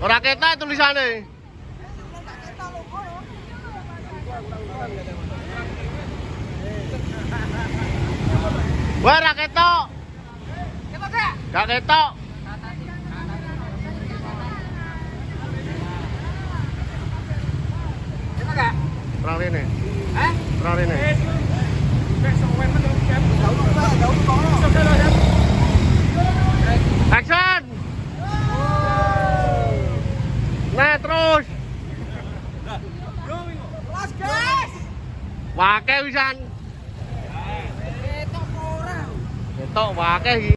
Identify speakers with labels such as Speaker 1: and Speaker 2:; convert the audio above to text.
Speaker 1: Ora ketok tulisane. Wah, ora ketok. Gak ketok. Perang rene. Perang rene. Action. Nah, terus.
Speaker 2: Las guys.
Speaker 1: Wake wisan. Ketok wake iki.